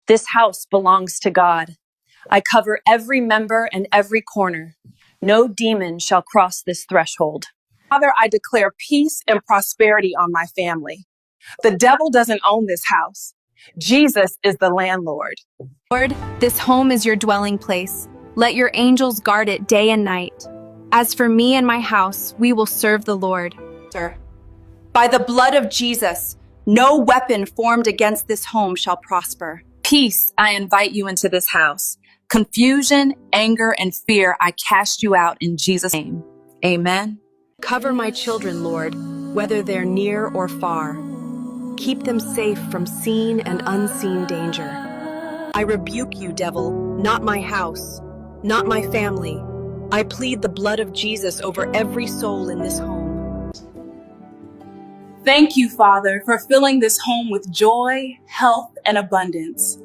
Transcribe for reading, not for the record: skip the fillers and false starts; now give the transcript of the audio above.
This house belongs to God. I cover every member and every corner. No demon shall cross this threshold. Father, I declare peace and prosperity on my family. The devil doesn't own this house. Jesus is the landlord. Lord, this home is your dwelling place. Let your angels guard it day and night. As for me and my house, we will serve the Lord. Sir, by the blood of Jesus, no weapon formed against this home shall prosper. Peace, I invite you into this house. Confusion, anger, and fear, I cast you out in Jesus' name. Amen. Cover my children, Lord, whether they're near or far. Keep them safe from seen and unseen danger. I rebuke you, devil, not my house, not my family. I plead the blood of Jesus over every soul in this home. Thank you, Father, for filling this home with joy, health, and abundance.